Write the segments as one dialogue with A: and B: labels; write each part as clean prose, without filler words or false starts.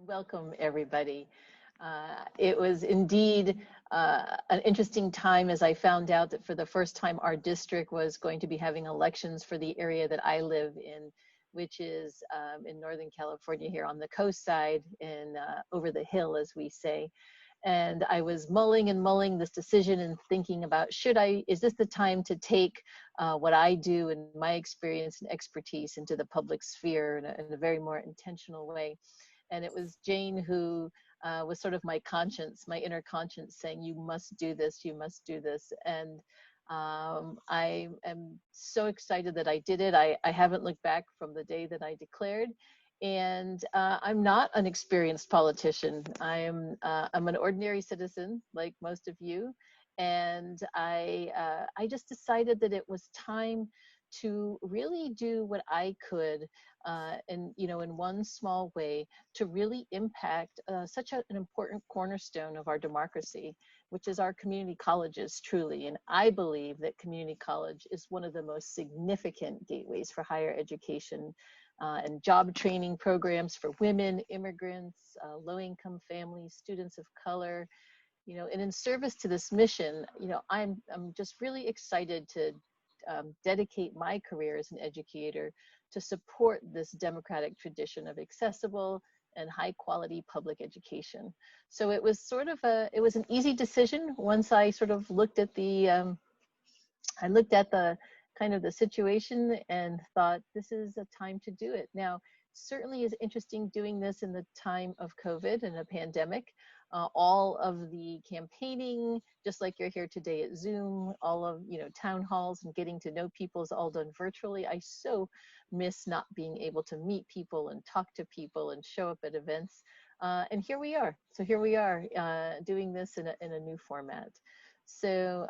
A: Welcome, everybody. It was indeed an interesting time as I found out that for the first time our district was going to be having elections for the area that I live in, which is in Northern California here on the coast side and over the hill, as we say. And I was mulling and mulling this decision and thinking about, is this the time to take what I do and my experience and expertise into the public sphere in a very more intentional way. And it was Jane who was sort of my conscience, my inner conscience saying, you must do this, you must do this. And I am so excited that I did it. I haven't looked back from the day that I declared. And I'm not an experienced politician. I'm an ordinary citizen, like most of you. And I just decided that it was time to really do what I could, in one small way, to really impact such an important cornerstone of our democracy, which is our community colleges, truly. And I believe that community college is one of the most significant gateways for higher education and job training programs for women, immigrants, low-income families, students of color. And in service to this mission, I'm just really excited to dedicate my career as an educator to support this democratic tradition of accessible and high quality public education. So it was it was an easy decision once I sort of looked at the kind of the situation and thought, this is a time to do it. Now, certainly is interesting doing this in the time of COVID and a pandemic. All of the campaigning, just like you're here today at Zoom, all of town halls and getting to know people is all done virtually. I so miss not being able to meet people and talk to people and show up at events. And here we are. So here we are doing this in a new format. So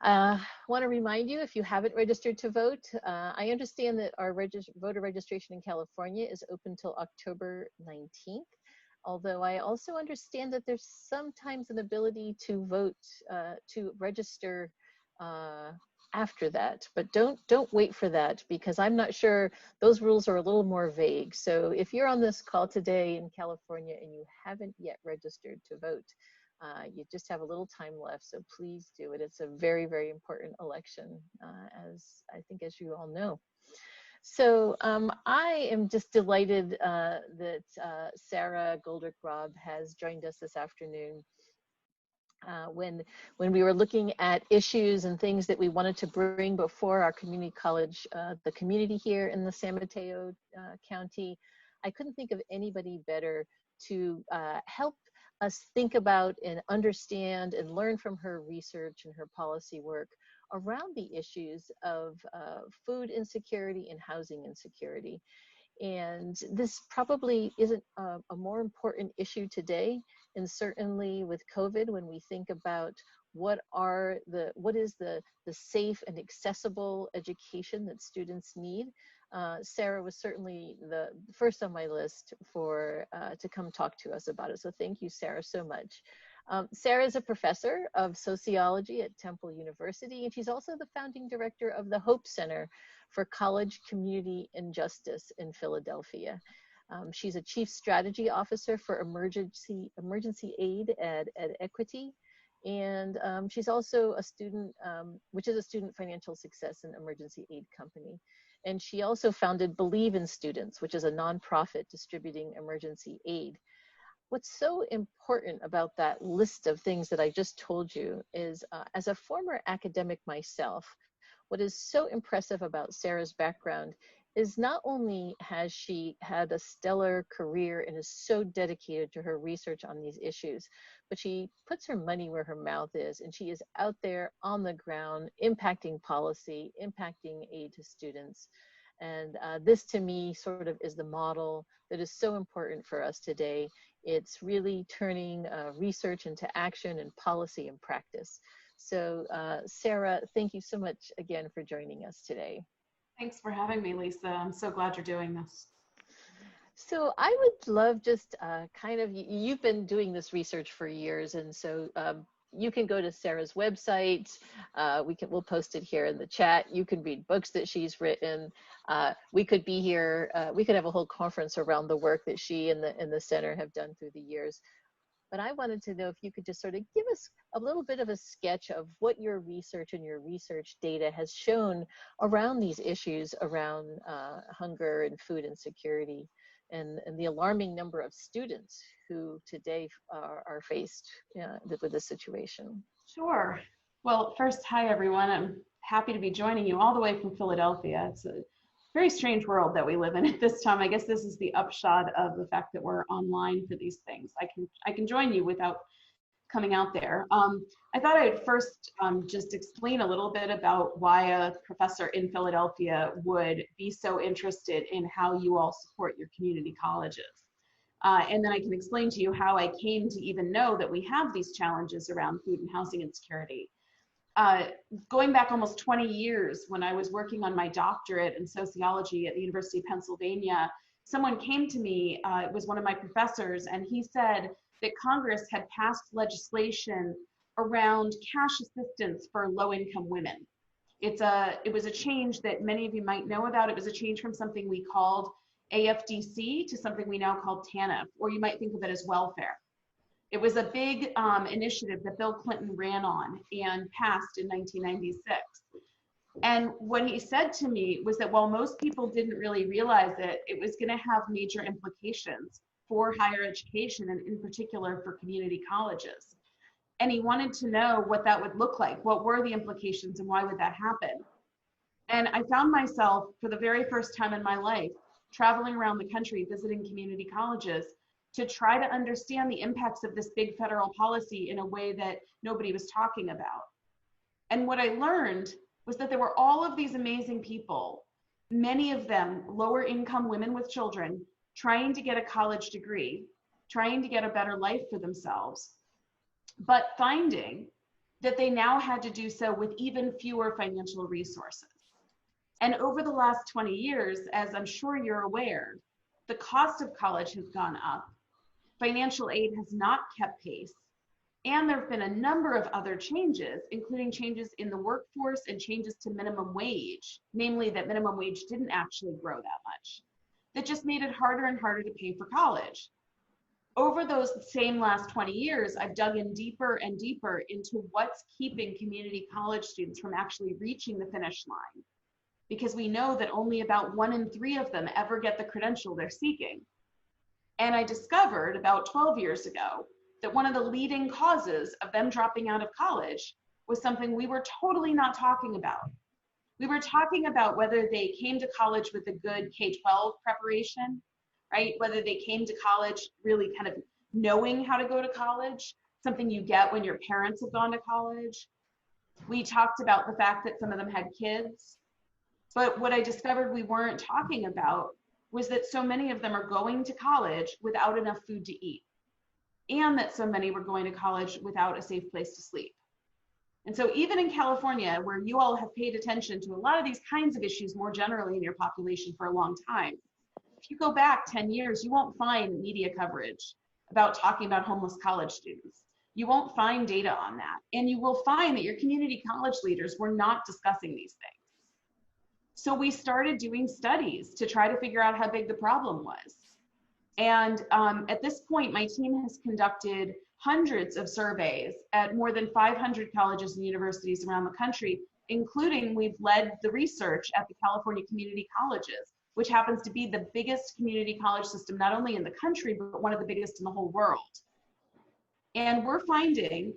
A: I want to remind you, if you haven't registered to vote, I understand that our voter registration in California is open till October 19th. Although I also understand that there's sometimes an ability to vote, to register after that, but don't wait for that, because I'm not sure, those rules are a little more vague. So if you're on this call today in California and you haven't yet registered to vote, you just have a little time left, so please do it. It's a very, very important election, as you all know. So I am just delighted that Sara Goldrick-Rab has joined us this afternoon. When we were looking at issues and things that we wanted to bring before our community college, the community here in the San Mateo County, I couldn't think of anybody better to help us think about and understand and learn from her research and her policy work around the issues of food insecurity and housing insecurity. And this probably isn't a more important issue today, and certainly with COVID, when we think about what is the safe and accessible education that students need. Sara was certainly the first on my list to come talk to us about it. So thank you, Sara, so much. Sara is a professor of sociology at Temple University, and she's also the founding director of the Hope Center for College Community and Justice in Philadelphia. She's a chief strategy officer for emergency aid at Equity. And she's also a student, which is a student financial success and emergency aid company. And she also founded Believe in Students, which is a nonprofit distributing emergency aid. What's so important about that list of things that I just told you is, as a former academic myself, what is so impressive about Sara's background is not only has she had a stellar career and is so dedicated to her research on these issues, but she puts her money where her mouth is, and she is out there on the ground impacting policy, impacting aid to students. And this to me sort of is the model that is so important for us today. It's really turning research into action and policy and practice. So Sara, thank you so much again for joining us today.
B: Thanks for having me, Lisa. I'm so glad you're doing this.
A: So I would love just you've been doing this research for years, and so you can go to Sara's website. We'll post it here in the chat. You can read books that she's written. We could be here. We could have a whole conference around the work that she and the center have done through the years. But I wanted to know if you could just sort of give us a little bit of a sketch of what your research and your research data has shown around these issues around hunger and food insecurity, and the alarming number of students who today are faced with this situation.
B: Sure. Well, first, hi, everyone. I'm happy to be joining you all the way from Philadelphia. It's a very strange world that we live in at this time. I guess this is the upshot of the fact that we're online for these things. I can join you without coming out there. I thought I'd first just explain a little bit about why a professor in Philadelphia would be so interested in how you all support your community colleges. And then I can explain to you how I came to even know that we have these challenges around food and housing insecurity. Going back almost 20 years, when I was working on my doctorate in sociology at the University of Pennsylvania, someone came to me, it was one of my professors, and he said that Congress had passed legislation around cash assistance for low-income women. It was a change that many of you might know about. It was a change from something we called AFDC to something we now call TANF, or you might think of it as welfare. It was a big initiative that Bill Clinton ran on and passed in 1996. And what he said to me was that while most people didn't really realize it was going to have major implications for higher education, and in particular for community colleges. And he wanted to know what that would look like. What were the implications and why would that happen? And I found myself, for the very first time in my life, traveling around the country, visiting community colleges, to try to understand the impacts of this big federal policy in a way that nobody was talking about. And what I learned was that there were all of these amazing people, many of them lower income women with children, trying to get a college degree, trying to get a better life for themselves, but finding that they now had to do so with even fewer financial resources. And over the last 20 years, as I'm sure you're aware, the cost of college has gone up. Financial aid has not kept pace. And there have been a number of other changes, including changes in the workforce and changes to minimum wage, namely that minimum wage didn't actually grow that much, that just made it harder and harder to pay for college. Over those same last 20 years, I've dug in deeper and deeper into what's keeping community college students from actually reaching the finish line, because we know that only about 1 in 3 of them ever get the credential they're seeking. And I discovered about 12 years ago that one of the leading causes of them dropping out of college was something we were totally not talking about. We were talking about whether they came to college with a good K-12 preparation, right? Whether they came to college really kind of knowing how to go to college, something you get when your parents have gone to college. We talked about the fact that some of them had kids. But what I discovered we weren't talking about was that so many of them are going to college without enough food to eat, and that so many were going to college without a safe place to sleep. And so even in California, where you all have paid attention to a lot of these kinds of issues more generally in your population for a long time, if you go back 10 years, you won't find media coverage about talking about homeless college students. You won't find data on that. And you will find that your community college leaders were not discussing these things. So we started doing studies to try to figure out how big the problem was. And at this point, my team has conducted hundreds of surveys at more than 500 colleges and universities around the country, including we've led the research at the California Community Colleges, which happens to be the biggest community college system, not only in the country, but one of the biggest in the whole world. And we're finding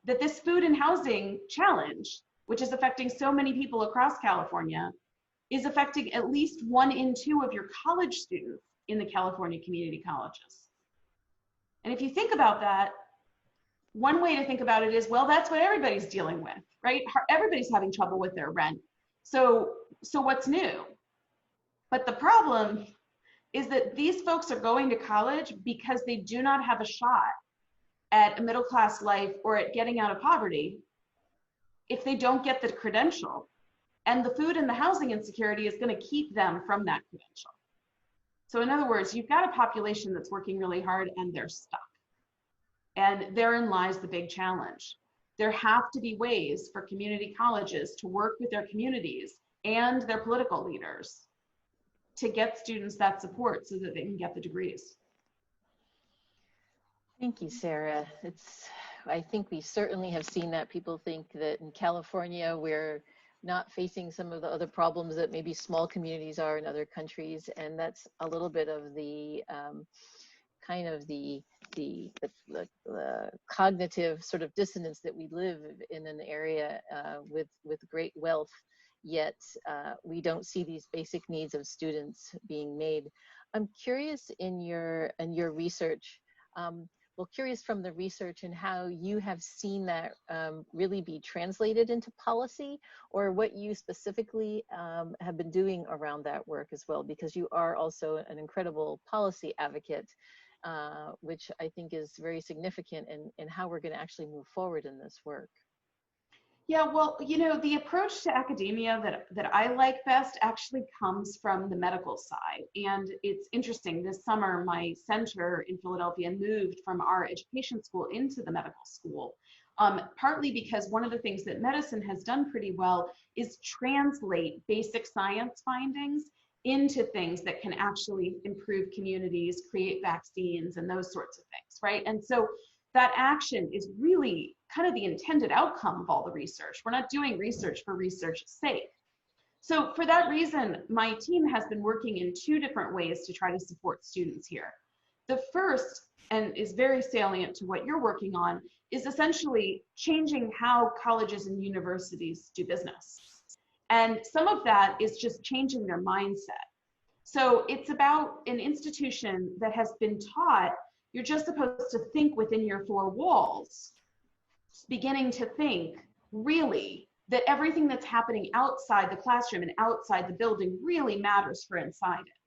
B: that this food and housing challenge, which is affecting so many people across California, is affecting at least 1 in 2 of your college students in the California community colleges. And if you think about that, one way to think about it is, well, that's what everybody's dealing with, right? Everybody's having trouble with their rent. So what's new? But the problem is that these folks are going to college because they do not have a shot at a middle-class life or at getting out of poverty if they don't get the credential. And the food and the housing insecurity is going to keep them from that credential. So in other words, you've got a population that's working really hard and they're stuck. And therein lies the big challenge. There have to be ways for community colleges to work with their communities and their political leaders to get students that support so that they can get the degrees.
A: Thank you, Sarah. I think we certainly have seen that. People think that in California, we're not facing some of the other problems that maybe small communities are in other countries. And that's a little bit of the kind of the cognitive sort of dissonance that we live in an area with great wealth, yet we don't see these basic needs of students being made. I'm curious in your research, curious from the research and how you have seen that really be translated into policy, or what you specifically have been doing around that work as well, because you are also an incredible policy advocate, which I think is very significant in how we're going to actually move forward in this work.
B: Yeah, well, you know, the approach to academia that I like best actually comes from the medical side. And it's interesting, this summer, my center in Philadelphia moved from our education school into the medical school, partly because one of the things that medicine has done pretty well is translate basic science findings into things that can actually improve communities, create vaccines, and those sorts of things, right? And so that action is really kind of the intended outcome of all the research. We're not doing research for research's sake. So for that reason, my team has been working in two different ways to try to support students here. The first, and is very salient to what you're working on, is essentially changing how colleges and universities do business. And some of that is just changing their mindset. So it's about an institution that has been taught you're just supposed to think within your four walls, beginning to think really that everything that's happening outside the classroom and outside the building really matters for inside it.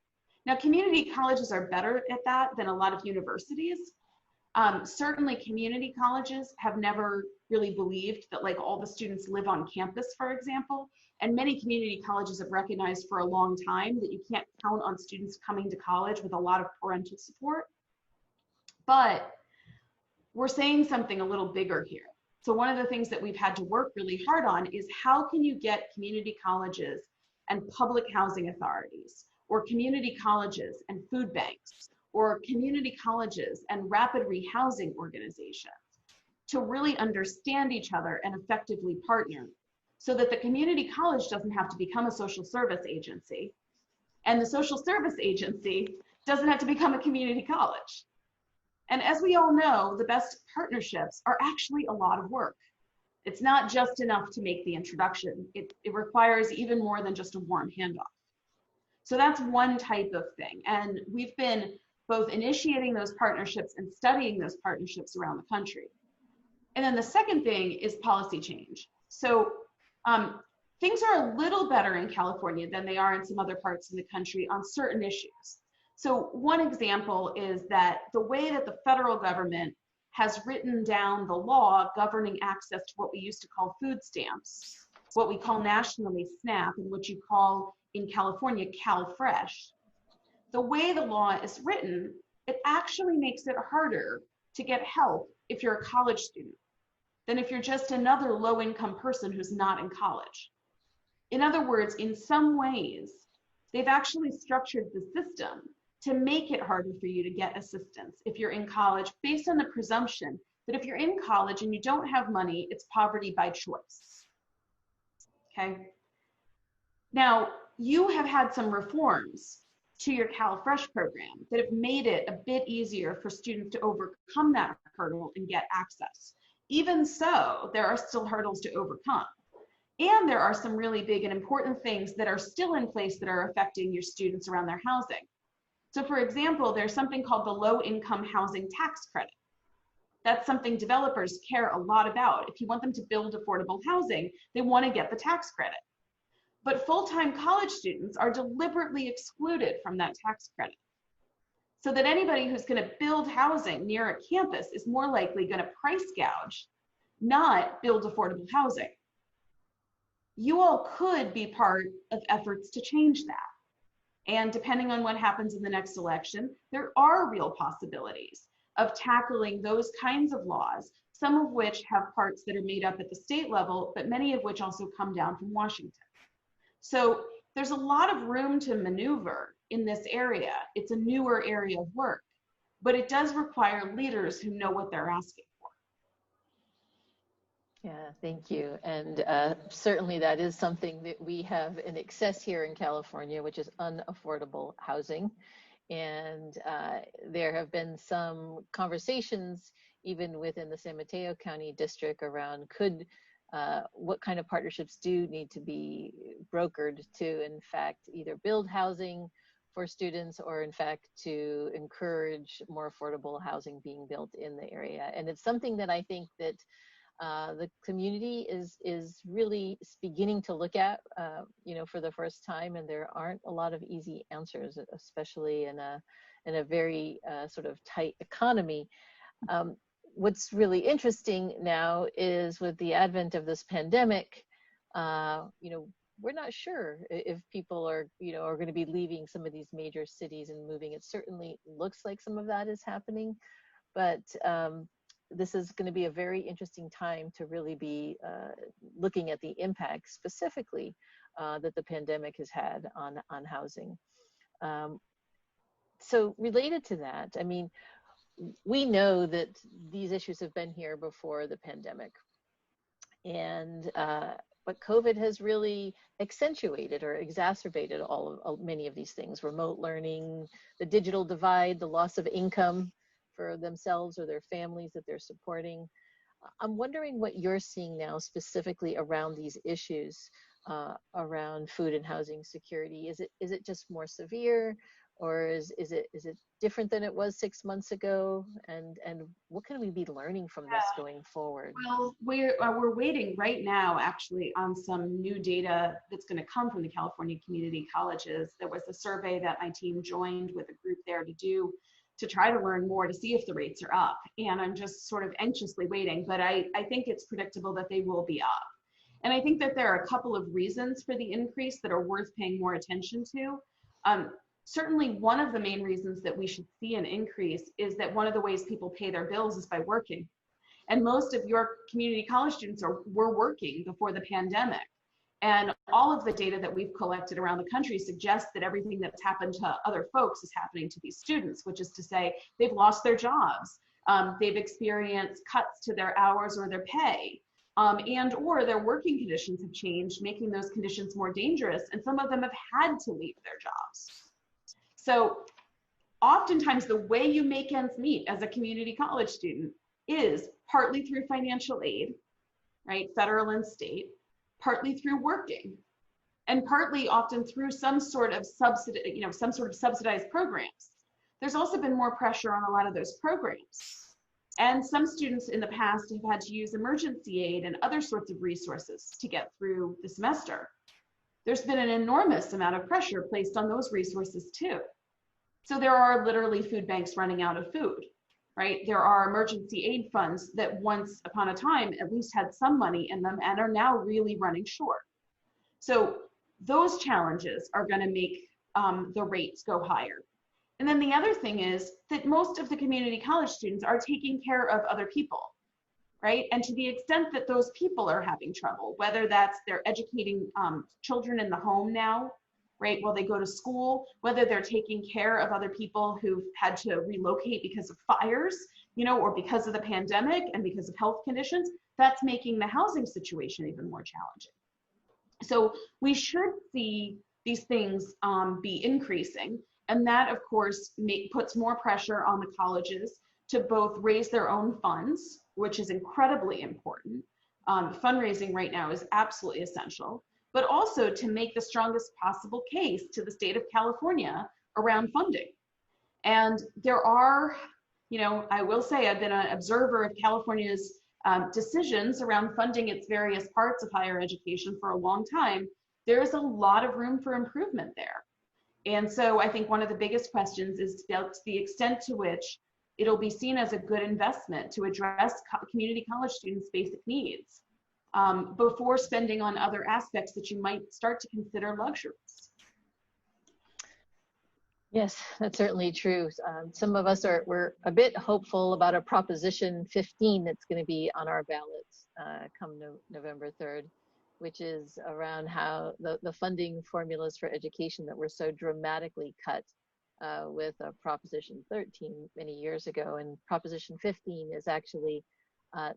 B: Now, community colleges are better at that than a lot of universities. Certainly community colleges have never really believed that like all the students live on campus, for example, and many community colleges have recognized for a long time that you can't count on students coming to college with a lot of parental support. But we're saying something a little bigger here. So one of the things that we've had to work really hard on is how can you get community colleges and public housing authorities, or community colleges and food banks, or community colleges and rapid rehousing organizations to really understand each other and effectively partner, so that the community college doesn't have to become a social service agency, and the social service agency doesn't have to become a community college. And as we all know, the best partnerships are actually a lot of work. It's not just enough to make the introduction. It requires even more than just a warm handoff. So that's one type of thing. And we've been both initiating those partnerships and studying those partnerships around the country. And then the second thing is policy change. So things are a little better in California than they are in some other parts of the country on certain issues. So one example is that the way that the federal government has written down the law governing access to what we used to call food stamps, what we call nationally SNAP, and what you call in California CalFresh. The way the law is written, it actually makes it harder to get help if you're a college student than if you're just another low-income person who's not in college. In other words, in some ways, they've actually structured the system to make it harder for you to get assistance if you're in college, based on the presumption that if you're in college and you don't have money, it's poverty by choice. Okay? Now, you have had some reforms to your CalFresh program that have made it a bit easier for students to overcome that hurdle and get access. Even so, there are still hurdles to overcome. And there are some really big and important things that are still in place that are affecting your students around their housing. So for example, there's something called the low-income housing tax credit. That's something developers care a lot about. If you want them to build affordable housing, they want to get the tax credit. But full-time college students are deliberately excluded from that tax credit, so that anybody who's going to build housing near a campus is more likely going to price gouge, not build affordable housing. You all could be part of efforts to change that. And depending on what happens in the next election, there are real possibilities of tackling those kinds of laws some of which have parts that are made up at the state level, but many of which also come down from Washington. So there's a lot of room to maneuver in this area. It's a newer area of work, but it does require leaders who know what they're asking for.
A: Yeah, thank you. And certainly that is something that we have in excess here in California, which is unaffordable housing. And there have been some conversations even within the San Mateo County district around what kind of partnerships do need to be brokered to, in fact, either build housing for students or, in fact, to encourage more affordable housing being built in the area. And it's something that I think that the community is really beginning to look at, for the first time, and there aren't a lot of easy answers, especially in a very sort of tight economy. What's really interesting now is with the advent of this pandemic, we're not sure if people are going to be leaving some of these major cities and moving. It certainly looks like some of that is happening, but this is going to be a very interesting time to really be looking at the impact specifically that the pandemic has had on housing. So related to that, I mean, we know that these issues have been here before the pandemic, and but COVID has really accentuated or exacerbated many of these things: remote learning, the digital divide, the loss of income for themselves or their families that they're supporting. I'm wondering what you're seeing now specifically around these issues around food and housing security. Is it just more severe, or is it different than it was 6 months ago? And what can we be learning from this going forward?
B: Well, we're waiting right now actually on some new data that's going to come from the California community colleges. There was a survey that my team joined with a group there to try to learn more, to see if the rates are up. And I'm just sort of anxiously waiting, but I think it's predictable that they will be up. And I think that there are a couple of reasons for the increase that are worth paying more attention to. Certainly one of the main reasons that we should see an increase is that one of the ways people pay their bills is by working. And most of your community college students were working before the pandemic. And all of the data that we've collected around the country suggests that everything that's happened to other folks is happening to these students, which is to say they've lost their jobs. They've experienced cuts to their hours or their pay, and or their working conditions have changed, making those conditions more dangerous. And some of them have had to leave their jobs. So oftentimes the way you make ends meet as a community college student is partly through financial aid, right, federal and state, partly through working, and partly often through some sort of subsidized programs. There's also been more pressure on a lot of those programs. And some students in the past have had to use emergency aid and other sorts of resources to get through the semester. There's been an enormous amount of pressure placed on those resources too. So there are literally food banks running out of food, right? There are emergency aid funds that once upon a time at least had some money in them and are now really running short. So those challenges are going to make the rates go higher. And then the other thing is that most of the community college students are taking care of other people, right? And to the extent that those people are having trouble, whether that's they're educating children in the home now, right, while they go to school, whether they're taking care of other people who've had to relocate because of fires, or because of the pandemic and because of health conditions, that's making the housing situation even more challenging. So we should see these things be increasing. And that, of course, puts more pressure on the colleges to both raise their own funds, which is incredibly important. Fundraising right now is absolutely essential, but also to make the strongest possible case to the state of California around funding. And there are, I will say I've been an observer of California's decisions around funding its various parts of higher education for a long time. There's a lot of room for improvement there. And so I think one of the biggest questions is the extent to which it'll be seen as a good investment to address community college students' basic needs before spending on other aspects that you might start to consider luxuries.
A: Yes, that's certainly true. Some of us we're a bit hopeful about a Proposition 15 that's going to be on our ballots come November 3rd, which is around how the funding formulas for education that were so dramatically cut with Proposition 13 many years ago. And Proposition 15 is actually uh,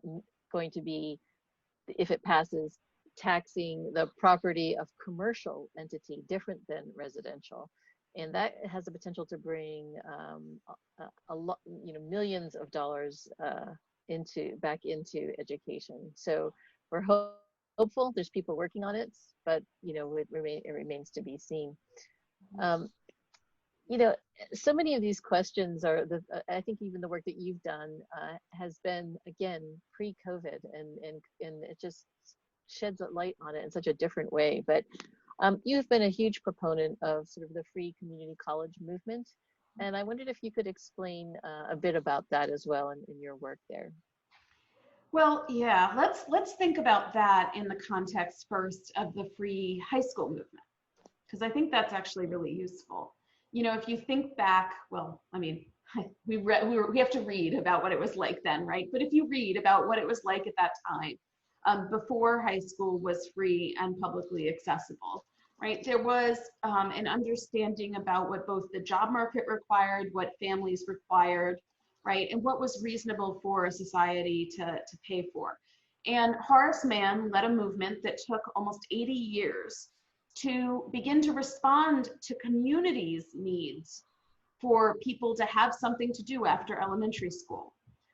A: going to be, if it passes, taxing the property of commercial entity different than residential. And that has the potential to bring a lot, millions of dollars back into education. So we're hopeful. There's people working on it, but it remains to be seen. Um, so many of these questions I think even the work that you've done has been, again, pre-COVID, and it just sheds a light on it in such a different way. But you've been a huge proponent of sort of the free community college movement, and I wondered if you could explain a bit about that as well in your work there.
B: Well, yeah, let's think about that in the context first of the free high school movement, because I think that's actually really useful. If you think back, well, I mean, we have to read about what it was like then, right? But if you read about what it was like at that time, before high school was free and publicly accessible, right? There was an understanding about what both the job market required, what families required, right? And what was reasonable for a society to pay for. And Horace Mann led a movement that took almost 80 years to begin to respond to communities' needs for people to have something to do after elementary school,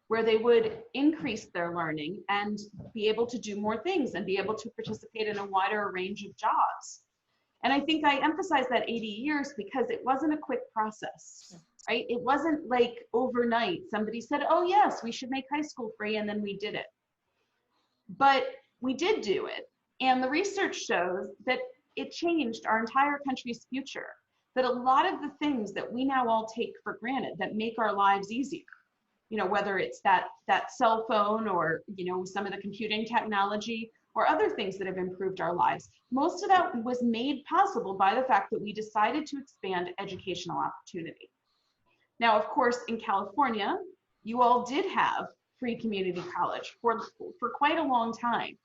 B: where they would increase their learning and be able to do more things and be able to participate in a wider range of jobs. And I think I emphasize that 80 years because it wasn't a quick process, right? It wasn't like overnight somebody said, oh yes, we should make high school free, and then we did it. But we did do it. And the research shows that it changed our entire country's future, that a lot of the things that we now all take for granted that make our lives easier, whether it's that cell phone or, some of the computing technology or other things that have improved our lives, most of that was made possible by the fact that we decided to expand educational opportunity. Now, of course, in California, you all did have free community college for quite a long time.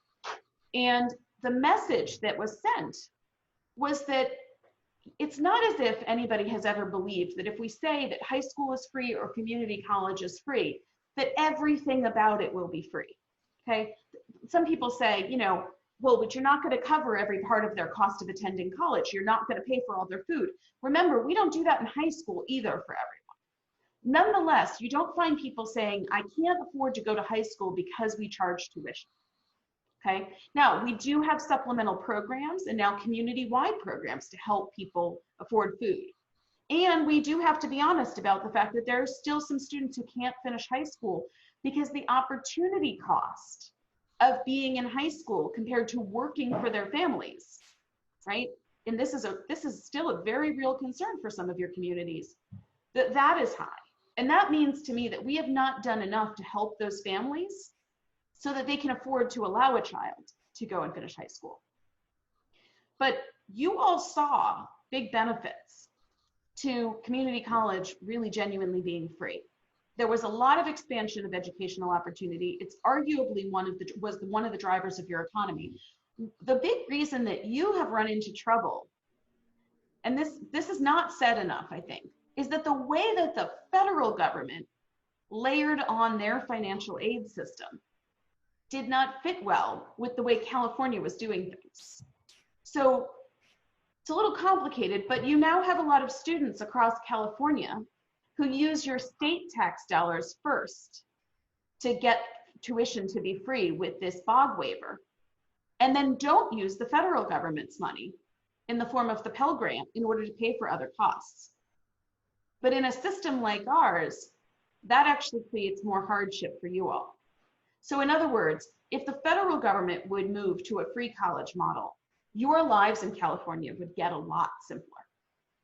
B: And the message that was sent was that it's not as if anybody has ever believed that if we say that high school is free or community college is free, that everything about it will be free, okay? Some people say, well, but you're not going to cover every part of their cost of attending college. You're not going to pay for all their food. Remember, we don't do that in high school either for everyone. Nonetheless, you don't find people saying, I can't afford to go to high school because we charge tuition. Okay. Now, we do have supplemental programs and now community-wide programs to help people afford food. And we do have to be honest about the fact that there are still some students who can't finish high school because the opportunity cost of being in high school compared to working for their families, right? And this is still a very real concern for some of your communities, that is high. And that means to me that we have not done enough to help those families so that they can afford to allow a child to go and finish high school. But you all saw big benefits to community college really genuinely being free. There was a lot of expansion of educational opportunity. It's arguably one of the drivers of your economy. The big reason that you have run into trouble, and this is not said enough, I think, is that the way that the federal government layered on their financial aid system did not fit well with the way California was doing things. So it's a little complicated, but you now have a lot of students across California who use your state tax dollars first to get tuition to be free with this BOG waiver, and then don't use the federal government's money in the form of the Pell Grant in order to pay for other costs. But in a system like ours, that actually creates more hardship for you all. So in other words, if the federal government would move to a free college model, your lives in California would get a lot simpler.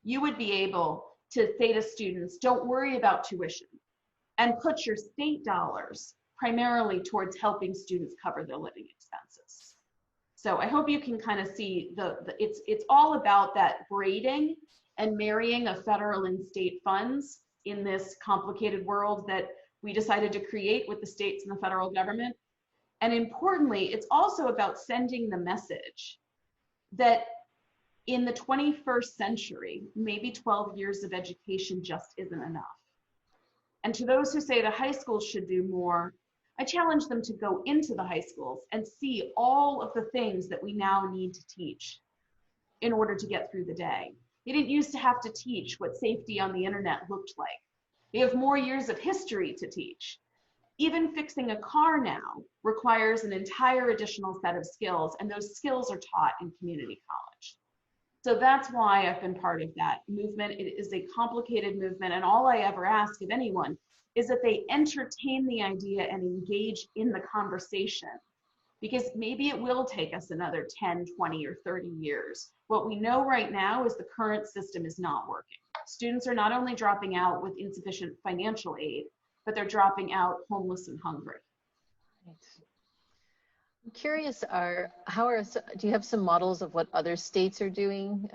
B: You would be able to say to students, don't worry about tuition, and put your state dollars primarily towards helping students cover their living expenses. So I hope you can kind of see it's all about that braiding and marrying of federal and state funds in this complicated world that we decided to create with the states and the federal government. And importantly, it's also about sending the message that in the 21st century, maybe 12 years of education just isn't enough. And to those who say the high schools should do more, I challenge them to go into the high schools and see all of the things that we now need to teach in order to get through the day. They didn't used to have to teach what safety on the internet looked like. They have more years of history to teach. Even fixing a car now requires an entire additional set of skills, and those skills are taught in community college. So that's why I've been part of that movement. It is a complicated movement, and all I ever ask of anyone is that they entertain the idea and engage in the conversation, because maybe it will take us another 10, 20, or 30 years. What we know right now is the current system is not working. Students are not only dropping out with insufficient financial aid, but they're dropping out homeless and hungry.
A: Right. I'm curious, do you have some models of what other states are doing,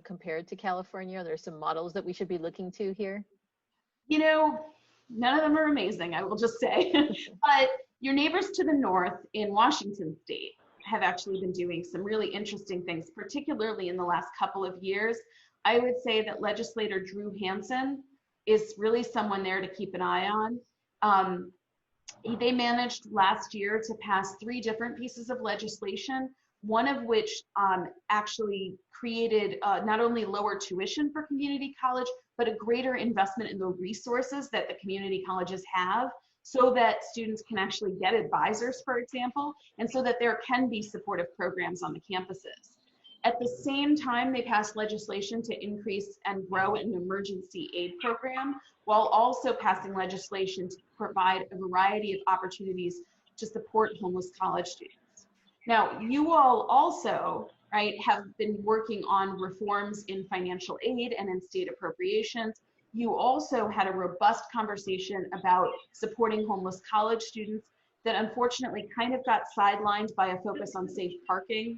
A: compared to California? Are there some models that we should be looking to here?
B: None of them are amazing, I will just say. But your neighbors to the north in Washington state have actually been doing some really interesting things, particularly in the last couple of years. I would say that legislator Drew Hansen is really someone there to keep an eye on. They managed last year to pass 3 different pieces of legislation, one of which actually created not only lower tuition for community college, but a greater investment in the resources that the community colleges have, so that students can actually get advisors, for example, and so that there can be supportive programs on the campuses. At the same time, they passed legislation to increase and grow an emergency aid program, while also passing legislation to provide a variety of opportunities to support homeless college students. Now, you all also, right, have been working on reforms in financial aid and in state appropriations. You also had a robust conversation about supporting homeless college students that unfortunately kind of got sidelined by a focus on safe parking.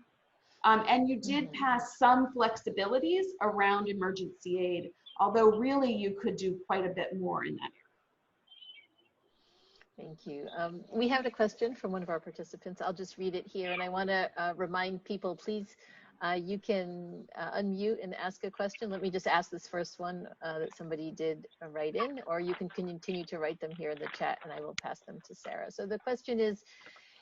B: And you did pass some flexibilities around emergency aid, although really you could do quite a bit more in that area.
A: Thank you. We have a question from one of our participants. I'll just read it here, and I want to remind people, please, you can unmute and ask a question. Let me just ask this first one that somebody did write in, or you can continue to write them here in the chat, and I will pass them to Sarah. So the question is,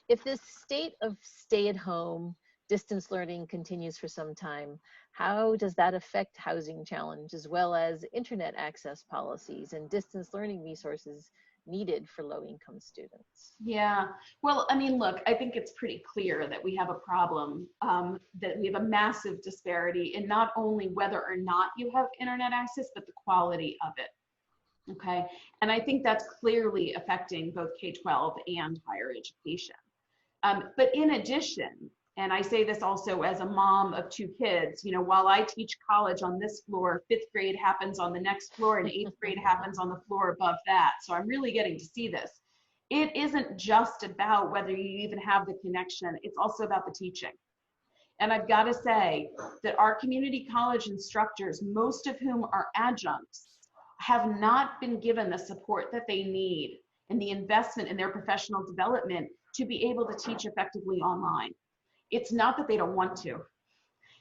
A: if this state of stay-at-home distance learning continues for some time, how does that affect housing challenge, as well as internet access policies and distance learning resources needed for low-income students?
B: Yeah, well, I mean, look, I think it's pretty clear that we have a problem, that we have a massive disparity in not only whether or not you have internet access, but the quality of it, okay? And I think that's clearly affecting both K-12 and higher education. But in addition, and I say this also as a mom of 2 kids, while I teach college on this floor, 5th grade happens on the next floor and 8th grade happens on the floor above that. So I'm really getting to see this. It isn't just about whether you even have the connection, it's also about the teaching. And I've got to say that our community college instructors, most of whom are adjuncts, have not been given the support that they need and the investment in their professional development to be able to teach effectively online. It's not that they don't want to.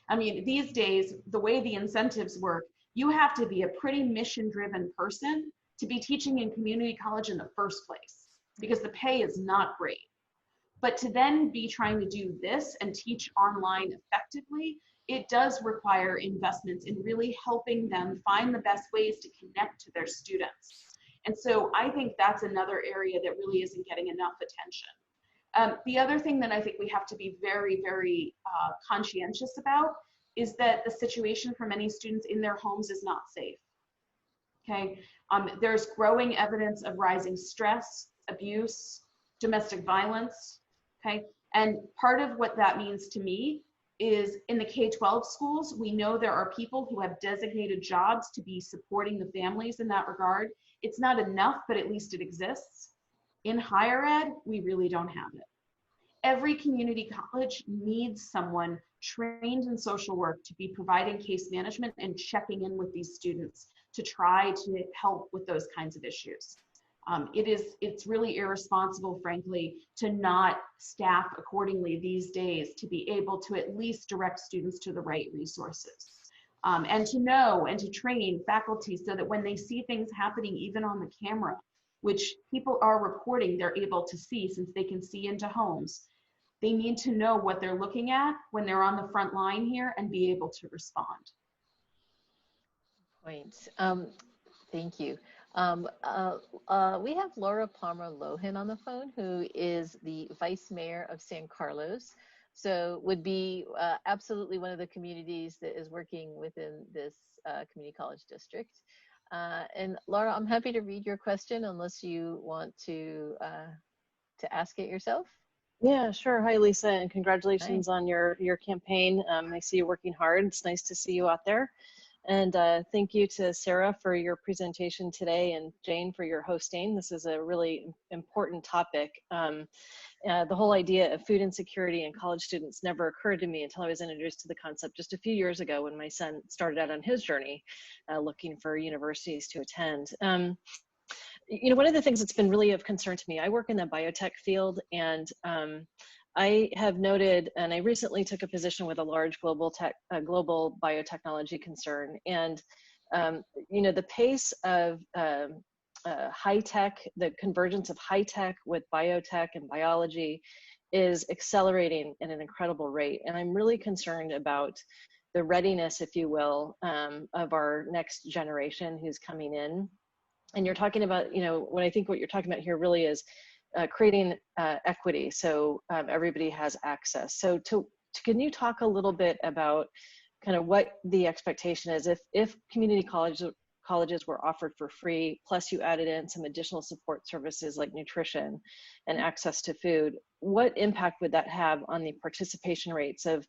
B: I mean, these days, the way the incentives work, you have to be a pretty mission-driven person to be teaching in community college in the first place, because the pay is not great. But to then be trying to do this and teach online effectively, it does require investments in really helping them find the best ways to connect to their students. And so I think that's another area that really isn't getting enough attention. The other thing that I think we have to be very, very conscientious about is that the situation for many students in their homes is not safe, okay? There's growing evidence of rising stress, abuse, domestic violence, okay? And part of what that means to me is in the K-12 schools, we know there are people who have designated jobs to be supporting the families in that regard. It's not enough, but at least it exists. In higher ed, we really don't have it. every community college needs someone trained in social work to be providing case management and checking in with these students to try to help with those kinds of issues. It's really irresponsible, frankly, to not staff accordingly these days to be able to at least direct students to the right resources. And to know and to train faculty so that when they see things happening, even on the camera, which people are reporting they're able to see since they can see into homes, they need to know what they're looking at when they're on the front line here and be able to respond.
A: Point. Thank you. We have Laura Palmer-Lohan on the phone, who is the Vice Mayor of San Carlos. So would be absolutely one of the communities that is working within this community college district. And Laura, I'm happy to read your question unless you want to ask it yourself.
C: Yeah, sure. Hi, Lisa, and congratulations
A: Hi.
C: on your campaign. I see you working hard. It's nice to see you out there. And thank you to Sarah for your presentation today and Jane for your hosting. This is a really important topic. The whole idea of food insecurity in college students never occurred to me until I was introduced to the concept just a few years ago when my son started out on his journey looking for universities to attend. You know, one of the things that's been really of concern to me, I work in the biotech field, and I have noted, and I recently took a position with a large global biotechnology concern, and you know, the pace of high tech, the convergence of high tech with biotech and biology is accelerating at an incredible rate. And I'm really concerned about the readiness, if you will, of our next generation who's coming in. And you're talking about, you know, what I think what you're talking about here really is creating equity, so everybody has access. So can you talk a little bit about kind of what the expectation is if community colleges were offered for free, plus you added in some additional support services like nutrition and access to food, what impact would that have on the participation rates of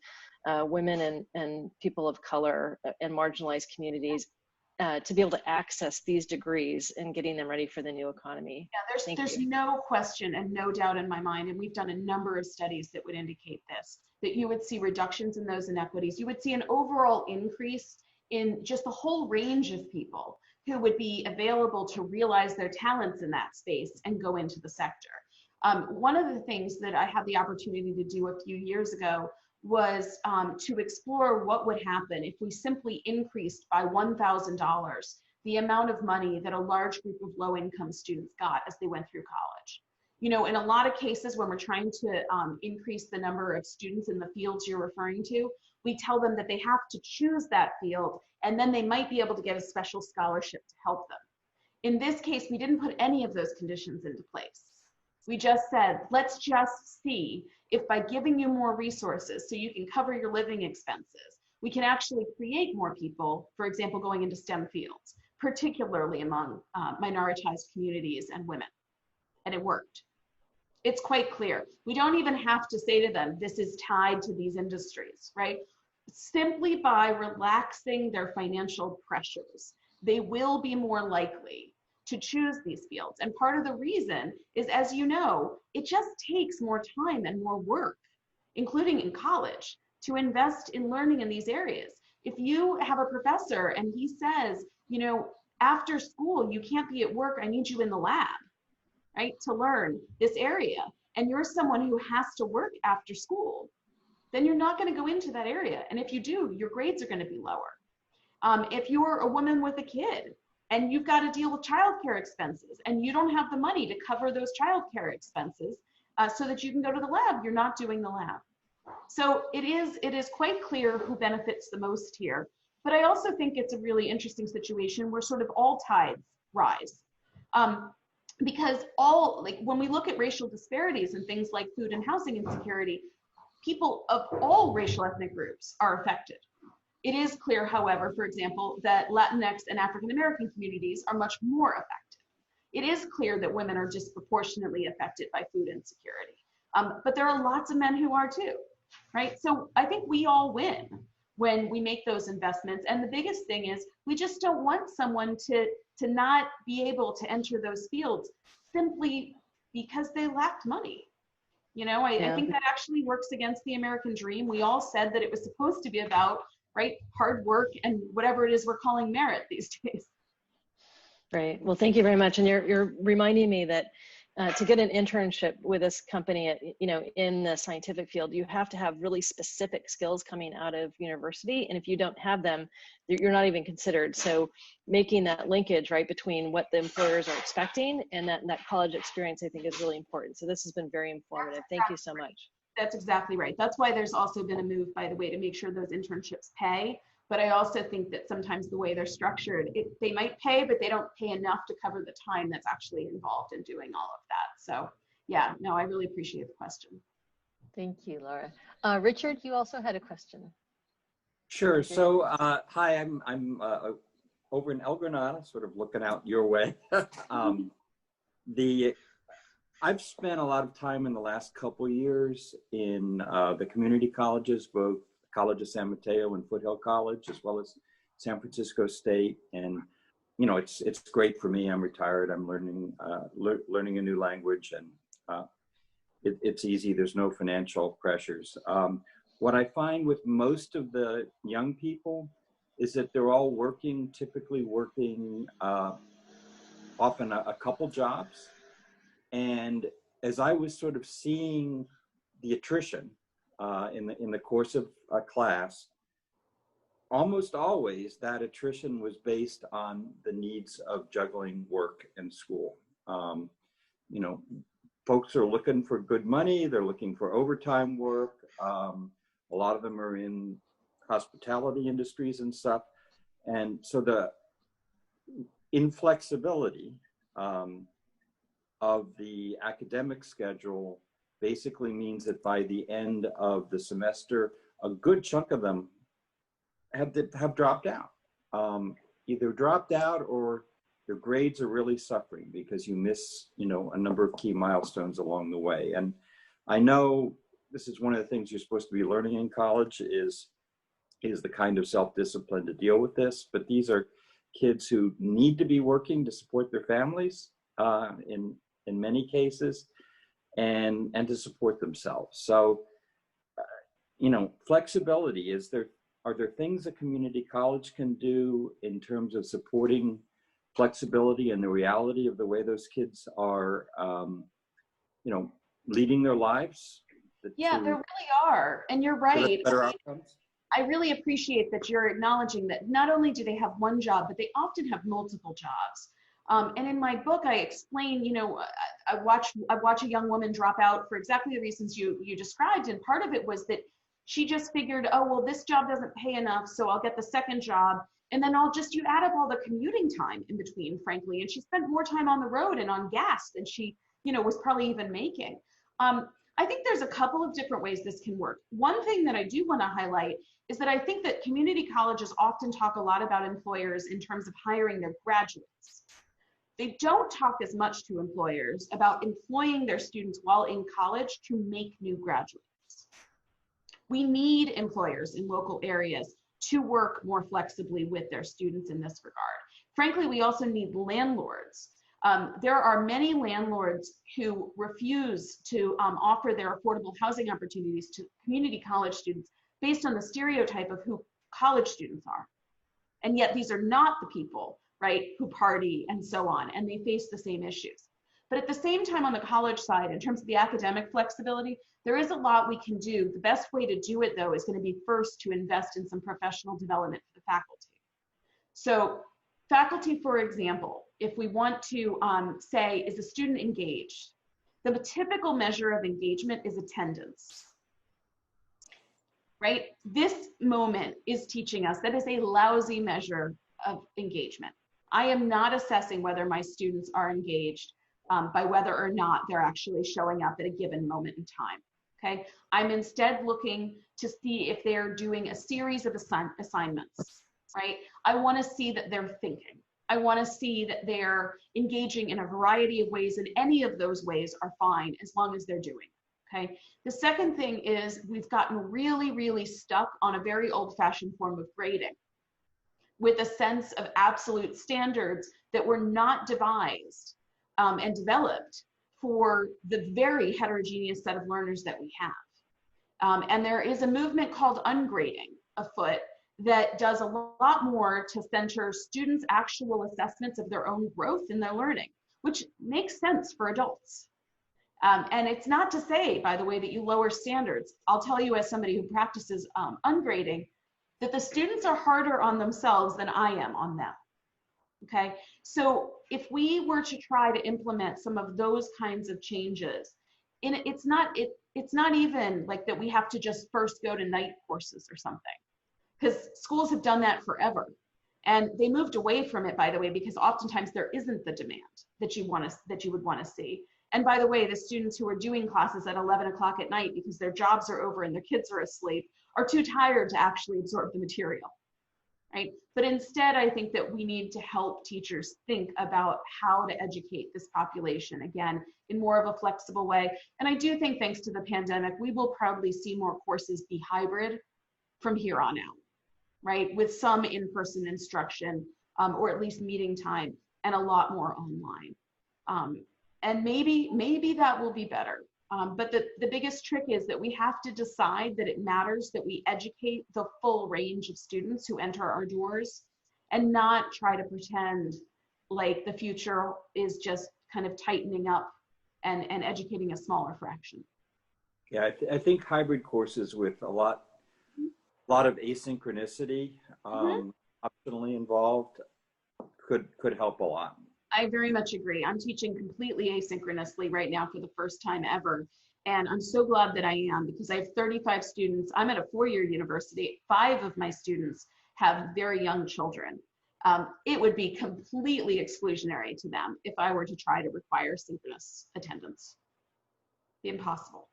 C: women and people of color and marginalized communities to be able to access these degrees and getting them ready for the new economy?
B: Yeah, there's no question and no doubt in my mind, and we've done a number of studies that would indicate this, that you would see reductions in those inequities. You would see an overall increase in just the whole range of people who would be available to realize their talents in that space and go into the sector. One of the things that I had the opportunity to do a few years ago was to explore what would happen if we simply increased by $1,000 the amount of money that a large group of low-income students got as they went through college. You know, in a lot of cases when we're trying to increase the number of students in the fields you're referring to, we tell them that they have to choose that field and then they might be able to get a special scholarship to help them. In this case, we didn't put any of those conditions into place. We just said, let's just see if by giving you more resources so you can cover your living expenses, we can actually create more people, for example, going into STEM fields, particularly among minoritized communities and women. And it worked. It's quite clear. We don't even have to say to them, this is tied to these industries, right? Simply by relaxing their financial pressures, they will be more likely to choose these fields. And part of the reason is, as you know, it just takes more time and more work, including in college, to invest in learning in these areas. If you have a professor and he says, you know, after school, you can't be at work, I need you in the lab, right, to learn this area, and you're someone who has to work after school, then you're not going to go into that area. And if you do, your grades are going to be lower. If you're a woman with a kid and you've got to deal with childcare expenses and you don't have the money to cover those childcare expenses so that you can go to the lab, you're not doing the lab. So it is quite clear who benefits the most here. But I also think it's a really interesting situation where sort of all tides rise. Because when we look at racial disparities and things like food and housing insecurity, people of all racial ethnic groups are affected. It is clear, however, for example, that Latinx and African American communities are much more affected. It is clear that women are disproportionately affected by food insecurity. But there are lots of men who are too, right? So I think we all win when we make those investments. And the biggest thing is we just don't want someone to not be able to enter those fields simply because they lacked money. You know, I think that actually works against the American dream. We all said that it was supposed to be about, right, hard work and whatever it is we're calling merit these days.
C: Right. Well, thank you very much. And you're reminding me that to get an internship with this company, in the scientific field, you have to have really specific skills coming out of university. And if you don't have them, you're not even considered. So making that linkage, right, between what the employers are expecting and that college experience, I think, is really important. So this has been very informative. Thank you so much.
B: That's exactly right. That's why there's also been a move, by the way, to make sure those internships pay. But I also think that sometimes the way they're structured, they might pay, but they don't pay enough to cover the time that's actually involved in doing all of that. So yeah, no, I really appreciate the question.
A: Thank you, Laura. Richard, you also had a question.
D: Sure. So hi, I'm over in El Granada, sort of looking out your way. I've spent a lot of time in the last couple of years in the community colleges, both College of San Mateo and Foothill College, as well as San Francisco State. And, it's great for me. I'm retired. I'm learning a new language, and it's easy. There's no financial pressures. What I find with most of the young people is that they're all typically working often a couple jobs. And as I was sort of seeing the attrition in the course of a class, almost always that attrition was based on the needs of juggling work and school. Folks are looking for good money. They're looking for overtime work. A lot of them are in hospitality industries and stuff. And so the inflexibility of the academic schedule basically means that by the end of the semester, a good chunk of them have dropped out. Either dropped out or their grades are really suffering because you miss, a number of key milestones along the way. And I know this is one of the things you're supposed to be learning in college is the kind of self-discipline to deal with this. But these are kids who need to be working to support their families in many cases, and to support themselves. So, flexibility, are there things a community college can do in terms of supporting flexibility and the reality of the way those kids are, leading their lives?
B: Yeah, there really are. And you're right.
D: Better outcomes?
B: I really appreciate that you're acknowledging that not only do they have one job, but they often have multiple jobs. And in my book, I explain, I watch a young woman drop out for exactly the reasons you described. And part of it was that she just figured, oh, well, this job doesn't pay enough, so I'll get the second job. And then you add up all the commuting time in between, frankly. And she spent more time on the road and on gas than she, was probably even making. I think there's a couple of different ways this can work. One thing that I do want to highlight is that I think that community colleges often talk a lot about employers in terms of hiring their graduates. They don't talk as much to employers about employing their students while in college to make new graduates. We need employers in local areas to work more flexibly with their students in this regard. Frankly, we also need landlords. There are many landlords who refuse to offer their affordable housing opportunities to community college students based on the stereotype of who college students are. And yet these are not the people, right, who party and so on, and they face the same issues. But at the same time, on the college side, in terms of the academic flexibility, there is a lot we can do. The best way to do it, though, is going to be first to invest in some professional development for the faculty. So faculty, for example, if we want to say, is the student engaged? The typical measure of engagement is attendance, right? This moment is teaching us that is a lousy measure of engagement. I am not assessing whether my students are engaged by whether or not they're actually showing up at a given moment in time, okay? I'm instead looking to see if they're doing a series of assignments, right? I wanna see that they're thinking. I wanna see that they're engaging in a variety of ways, and any of those ways are fine as long as they're doing, okay? The second thing is we've gotten really, really stuck on a very old-fashioned form of grading with a sense of absolute standards that were not devised and developed for the very heterogeneous set of learners that we have. And there is a movement called ungrading afoot that does a lot more to center students' actual assessments of their own growth in their learning, which makes sense for adults. And it's not to say, by the way, that you lower standards. I'll tell you as somebody who practices ungrading, that the students are harder on themselves than I am on them, okay? So if we were to try to implement some of those kinds of changes, it's not even like that we have to just first go to night courses or something, because schools have done that forever. And they moved away from it, by the way, because oftentimes there isn't the demand that you would want to see. And by the way, the students who are doing classes at 11 o'clock at night because their jobs are over and their kids are asleep are too tired to actually absorb the material, right? But instead, I think that we need to help teachers think about how to educate this population, again, in more of a flexible way. And I do think, thanks to the pandemic, we will probably see more courses be hybrid from here on out, right? With some in-person instruction, or at least meeting time, and a lot more online. And maybe that will be better. But the biggest trick is that we have to decide that it matters that we educate the full range of students who enter our doors, and not try to pretend like the future is just kind of tightening up and educating a smaller fraction.
D: Yeah, I think hybrid courses with a lot of asynchronicity optionally involved could help a lot.
B: I very much agree. I'm teaching completely asynchronously right now for the first time ever. And I'm so glad that I am, because I have 35 students. I'm at a 4-year university. 5 of my students have very young children. It would be completely exclusionary to them if I were to try to require synchronous attendance. It'd be impossible.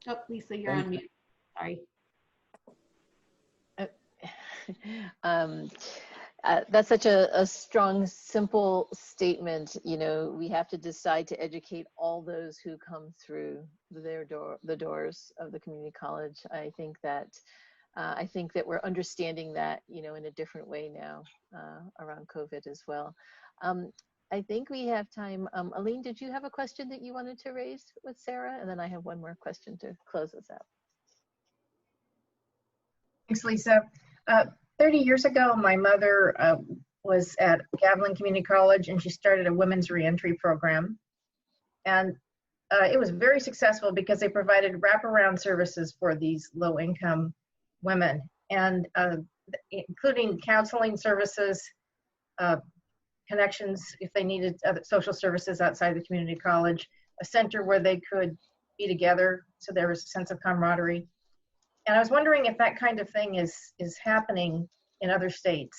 B: Oh, Lisa, you're on mute. Sorry.
A: That's such a strong, simple statement. You know, we have to decide to educate all those who come through the doors of the community college. I think that we're understanding that, you know, in a different way now around COVID as well. I think we have time. Aline, did you have a question that you wanted to raise with Sara? And then I have one more question to close us out.
E: Thanks, Lisa. 30 years ago, my mother was at Gavilan Community College, and she started a women's reentry program. And it was very successful because they provided wraparound services for these low-income women, and including counseling services, connections if they needed other social services outside the community college, a center where they could be together so there was a sense of camaraderie. And I was wondering if that kind of thing is happening in other states.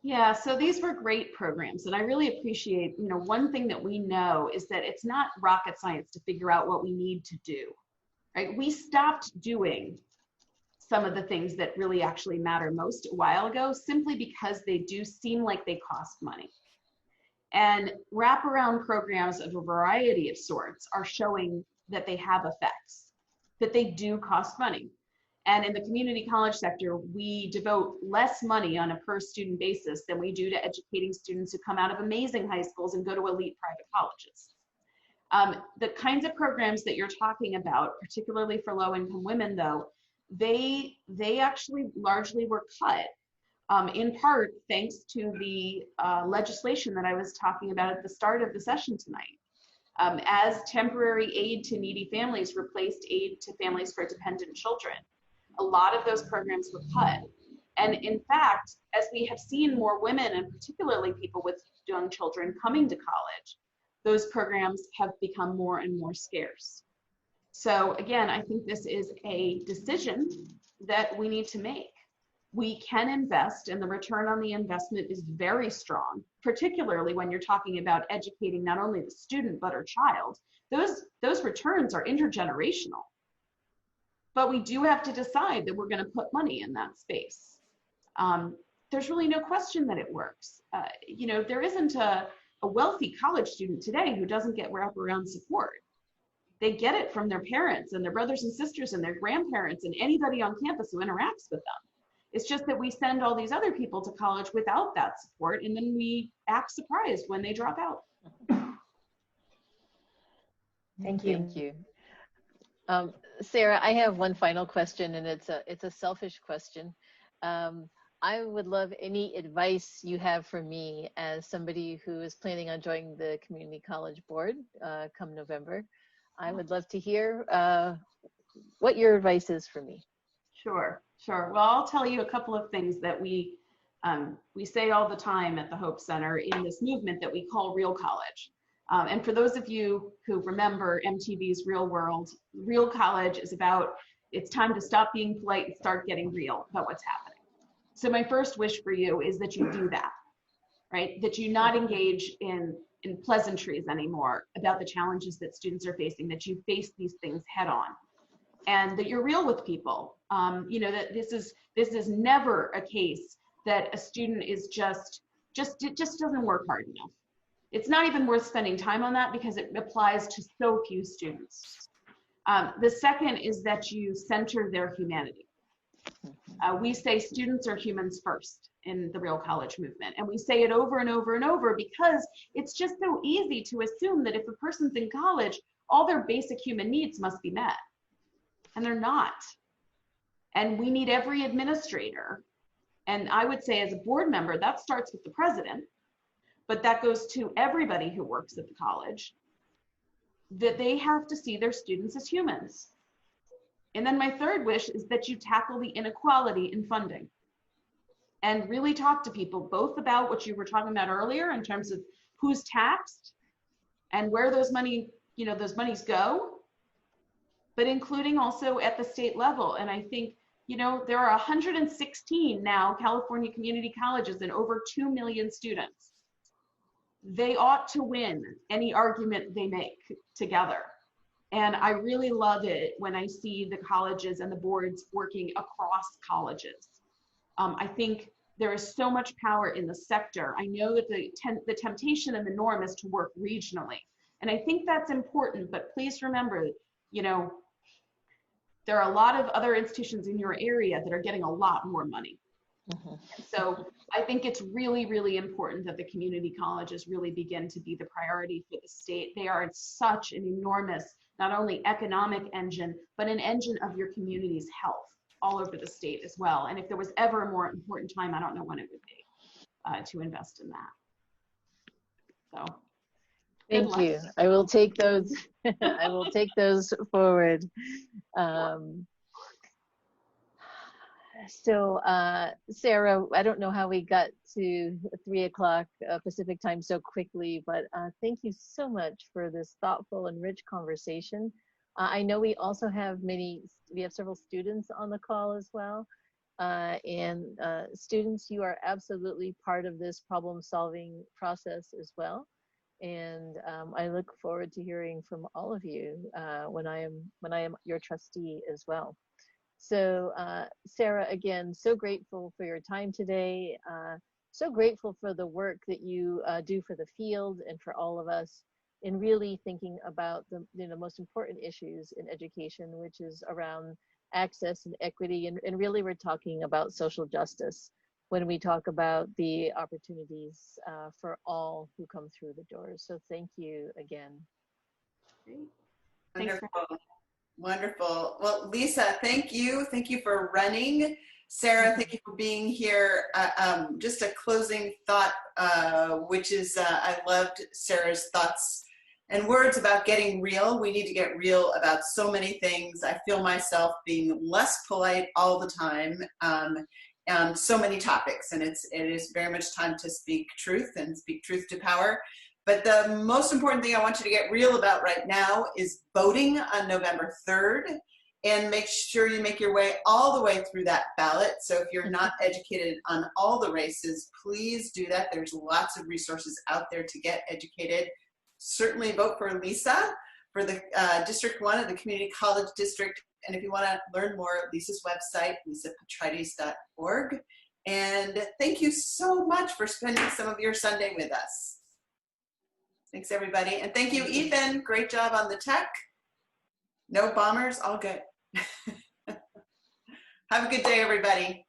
B: Yeah, so these were great programs, and I really appreciate, you know, one thing that we know is that it's not rocket science to figure out what we need to do, right? We stopped doing some of the things that really actually matter most a while ago, simply because they do seem like they cost money. And wraparound programs of a variety of sorts are showing that they have effects, that they do cost money. And in the community college sector, we devote less money on a per student basis than we do to educating students who come out of amazing high schools and go to elite private colleges. The kinds of programs that you're talking about, particularly for low income women though, they actually largely were cut, in part thanks to the legislation that I was talking about at the start of the session tonight. As temporary aid to needy families replaced aid to families for dependent children, a lot of those programs were cut. And in fact, as we have seen more women, and particularly people with young children, coming to college, those programs have become more and more scarce. So again, I think this is a decision that we need to make. We can invest, and the return on the investment is very strong, particularly when you're talking about educating not only the student, but our child. Those returns are intergenerational. But we do have to decide that we're going to put money in that space. There's really no question that it works. You know, there isn't a wealthy college student today who doesn't get wraparound support. They get it from their parents and their brothers and sisters and their grandparents and anybody on campus who interacts with them. It's just that we send all these other people to college without that support, and then we act surprised when they drop out.
A: Thank you. Sarah, I have one final question, and it's a selfish question. I would love any advice you have for me as somebody who is planning on joining the community college board come November. I would love to hear what your advice is for me.
B: Sure. Well, I'll tell you a couple of things that we say all the time at the Hope Center in this movement that we call Real College. And for those of you who remember MTV's Real World, Real College is about, it's time to stop being polite and start getting real about what's happening. So my first wish for you is that you do that, right? That you not engage in pleasantries anymore about the challenges that students are facing, that you face these things head on, and that you're real with people. That this is never a case that a student is just doesn't work hard enough. It's not even worth spending time on that because it applies to so few students. The second is that you center their humanity. We say students are humans first in the Real College movement. And we say it over and over and over because it's just so easy to assume that if a person's in college, all their basic human needs must be met. And they're not. And we need every administrator. And I would say as a board member, that starts with the president, but that goes to everybody who works at the college, that they have to see their students as humans. And then my third wish is that you tackle the inequality in funding and really talk to people both about what you were talking about earlier in terms of who's taxed and where those monies go, but including also at the state level. And I think, there are 116 now California community colleges and over 2 million students. They ought to win any argument they make together. And I really love it when I see the colleges and the boards working across colleges. I think there is so much power in the sector. I know that the temptation and the norm is to work regionally. And I think that's important, but please remember, there are a lot of other institutions in your area that are getting a lot more money. Mm-hmm. So I think it's really, really important that the community colleges really begin to be the priority for the state. They are such an enormous, not only economic engine, but an engine of your community's health all over the state as well. And if there was ever a more important time, I don't know when it would be to invest in that. So.
A: Thank you. I will take those. I will take those forward. Sarah, I don't know how we got to 3 o'clock Pacific time so quickly, but thank you so much for this thoughtful and rich conversation. I know we also have several students on the call as well. Students, you are absolutely part of this problem-solving process as well. And I look forward to hearing from all of you when I am your trustee as well. So Sarah, again, so grateful for your time today. So grateful for the work that you do for the field and for all of us in really thinking about the most important issues in education, which is around access and equity. And really we're talking about social justice when we talk about the opportunities for all who come through the doors. So thank you again.
F: Wonderful. Wonderful. Well, Lisa, thank you. Thank you for running. Sarah, thank you for being here. Just a closing thought, which is I loved Sarah's thoughts and words about getting real. We need to get real about so many things. I feel myself being less polite all the time on so many topics, and it is very much time to speak truth and speak truth to power. But the most important thing I want you to get real about right now is voting on November 3rd, and make sure you make your way all the way through that ballot. So if you're not educated on all the races, please do that. There's lots of resources out there to get educated. Certainly vote for Lisa for the District 1 of the Community College District. And if you want to learn more, Lisa's website, lisapetrides.org. And thank you so much for spending some of your Sunday with us. Thanks, everybody. And thank you, Ethan. Great job on the tech. No bombers, all good. Have a good day, everybody.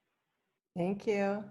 G: Thank you.